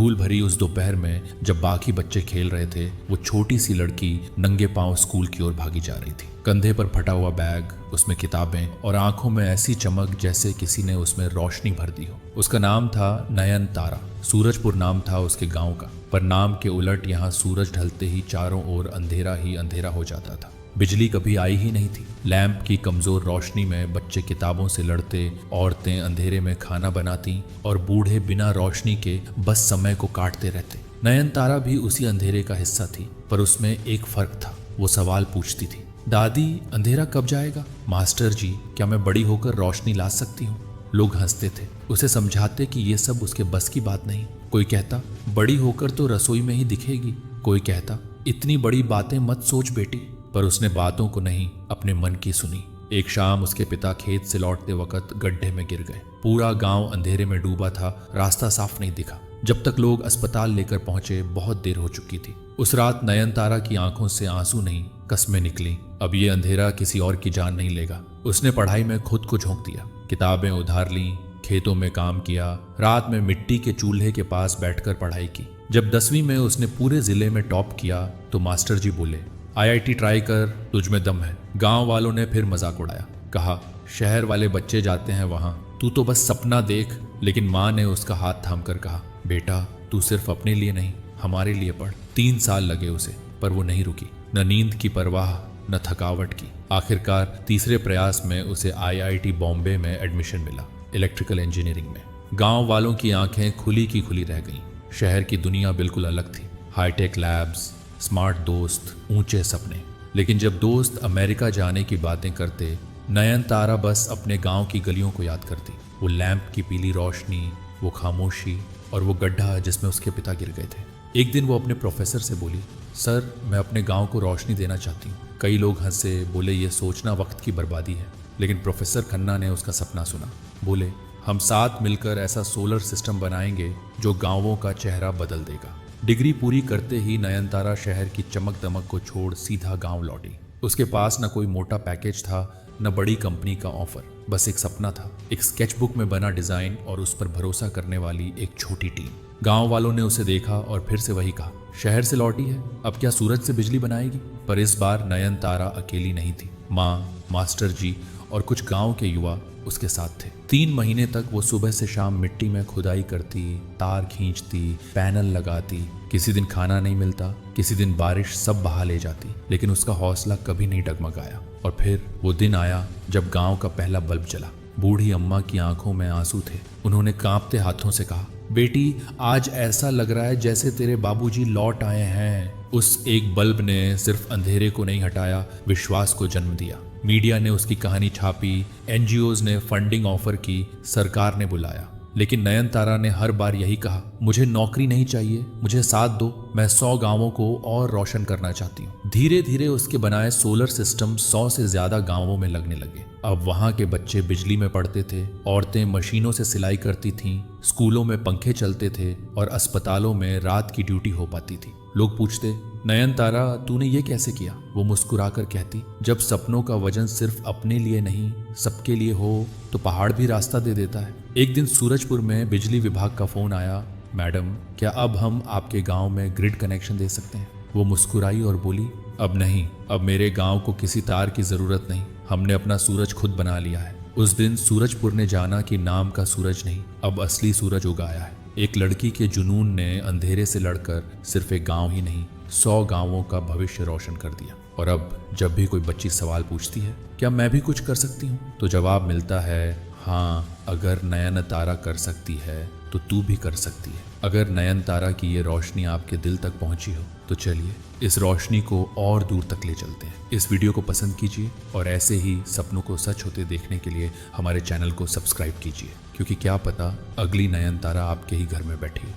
धूल भरी उस दोपहर में जब बाकी बच्चे खेल रहे थे, वो छोटी सी लड़की नंगे पांव स्कूल की ओर भागी जा रही थी। कंधे पर फटा हुआ बैग, उसमें किताबें और आंखों में ऐसी चमक जैसे किसी ने उसमें रोशनी भर दी हो। उसका नाम था नयन तारा। सूरजपुर नाम था उसके गांव का, पर नाम के उलट यहाँ सूरज ढलते ही चारों ओर अंधेरा ही अंधेरा हो जाता था। बिजली कभी आई ही नहीं थी। लैंप की कमजोर रोशनी में बच्चे किताबों से लड़ते, औरतें अंधेरे में खाना बनाती और बूढ़े बिना रोशनी के बस समय को काटते रहते। नयन तारा भी उसी अंधेरे का हिस्सा थी, पर उसमें एक फर्क था। वो सवाल पूछती थी, दादी अंधेरा कब जाएगा? मास्टर जी, क्या मैं बड़ी होकर रोशनी ला सकती हूँ? लोग हंसते थे, उसे समझाते कि ये सब उसके बस की बात नहीं। कोई कहता, बड़ी होकर तो रसोई में ही दिखेगी। कोई कहता, इतनी बड़ी बातें मत सोच बेटी। पर उसने बातों को नहीं, अपने मन की सुनी। एक शाम उसके पिता खेत से लौटते वक्त गड्ढे में गिर गए। पूरा गांव अंधेरे में डूबा था, रास्ता साफ नहीं दिखा। जब तक लोग अस्पताल लेकर पहुंचे बहुत देर हो चुकी थी। उस रात नयन तारा की आंखों से आंसू नहीं, कस्में निकली। अब ये अंधेरा किसी और की जान नहीं लेगा। उसने पढ़ाई में खुद को झोंक दिया, किताबें उधार ली, खेतों में काम किया, रात में मिट्टी के चूल्हे के पास बैठकर पढ़ाई की। जब 10वीं में उसने पूरे जिले में टॉप किया तो मास्टर जी बोले, IIT ट्राई कर, तुझ में दम है। गांव वालों ने फिर मजाक उड़ाया, कहा शहर वाले बच्चे जाते हैं वहां, तू तो बस सपना देख। लेकिन माँ ने उसका हाथ थाम कर कहा, बेटा तू सिर्फ अपने लिए नहीं, हमारे लिए पढ़। 3 साल लगे उसे, पर वो नहीं रुकी। न नींद की परवाह, न थकावट की। आखिरकार तीसरे प्रयास में उसे IIT बॉम्बे में एडमिशन मिला, इलेक्ट्रिकल इंजीनियरिंग में। गांव वालों की आंखें खुली की खुली रह गईं। शहर की दुनिया बिल्कुल अलग थी। हाईटेक लैब्स, स्मार्ट दोस्त, ऊंचे सपने। लेकिन जब दोस्त अमेरिका जाने की बातें करते, नयन तारा बस अपने गांव की गलियों को याद करती। वो लैंप की पीली रोशनी, वो खामोशी और वो गड्ढा जिसमें उसके पिता गिर गए थे। एक दिन वो अपने प्रोफेसर से बोली, सर मैं अपने गांव को रोशनी देना चाहती हूँ। कई लोग हंसे, बोले ये सोचना वक्त की बर्बादी है। लेकिन प्रोफेसर खन्ना ने उसका सपना सुना। बोले, हम साथ मिलकर ऐसा सोलर सिस्टम बनाएंगे जो गांवों का चेहरा बदल देगा। डिग्री पूरी करते ही नयन तारा शहर की चमक दमक को छोड़ सीधा गांव लौटी। उसके पास न कोई मोटा पैकेज था, न बड़ी कंपनी का ऑफर। बस एक सपना था, एक स्केचबुक में बना डिजाइन और उस पर भरोसा करने वाली एक छोटी टीम। गांव वालों ने उसे देखा और फिर से वही कहा, शहर से लौटी है, अब क्या सूरज से बिजली बनाएगी? पर इस बार नयन तारा अकेली नहीं थी। माँ, मास्टर जी और कुछ गांव के युवा उसके साथ थे। 3 महीने तक वो सुबह से शाम मिट्टी में खुदाई करती, तार खींचती, पैनल लगाती। किसी दिन खाना नहीं मिलता, किसी दिन बारिश सब बहा ले जाती, लेकिन उसका हौसला कभी नहीं डगमगाया। और फिर वो दिन आया जब गांव का पहला बल्ब जला। बूढ़ी अम्मा की आंखों में आंसू थे। उन्होंने कांपते हाथों से कहा, बेटी आज ऐसा लग रहा है जैसे तेरे बाबूजी लौट आए हैं। उस एक बल्ब ने सिर्फ अंधेरे को नहीं हटाया, विश्वास को जन्म दिया। मीडिया ने उसकी कहानी छापी, NGOs ने फंडिंग ऑफर की, सरकार ने बुलाया। लेकिन नयन तारा ने हर बार यही कहा, मुझे नौकरी नहीं चाहिए, मुझे साथ दो, मैं 100 गांवों को और रोशन करना चाहती हूँ। धीरे धीरे उसके बनाए सोलर सिस्टम 100 से ज्यादा गांवों में लगने लगे। अब वहां के बच्चे बिजली में पढ़ते थे, औरतें मशीनों से सिलाई करती थीं, स्कूलों में पंखे चलते थे और अस्पतालों में रात की ड्यूटी हो पाती थी। लोग पूछते, नयन तारा तूने ये कैसे किया? वो मुस्कुराकर कहती, जब सपनों का वजन सिर्फ अपने लिए नहीं सबके लिए हो तो पहाड़ भी रास्ता दे देता है। एक दिन सूरजपुर में बिजली विभाग का फोन आया, मैडम क्या अब हम आपके गांव में ग्रिड कनेक्शन दे सकते हैं? वो मुस्कुराई और बोली, अब नहीं, अब मेरे गांव को किसी तार की जरूरत नहीं, हमने अपना सूरज खुद बना लिया है। उस दिन सूरजपुर ने जाना कि नाम का सूरज नहीं, अब असली सूरज उगाया है। एक लड़की के जुनून ने अंधेरे से लड़कर सिर्फ एक गांव ही नहीं 100 गांवों का भविष्य रोशन कर दिया। और अब जब भी कोई बच्ची सवाल पूछती है, क्या मैं भी कुछ कर सकती हूँ, तो जवाब मिलता है, हाँ अगर नयन तारा कर सकती है तो तू भी कर सकती है। अगर नयन तारा की ये रोशनी आपके दिल तक पहुंची हो तो चलिए इस रोशनी को और दूर तक ले चलते हैं। इस वीडियो को पसंद कीजिए और ऐसे ही सपनों को सच होते देखने के लिए हमारे चैनल को सब्सक्राइब कीजिए, क्योंकि क्या पता अगली नयन तारा आपके ही घर में बैठी हो।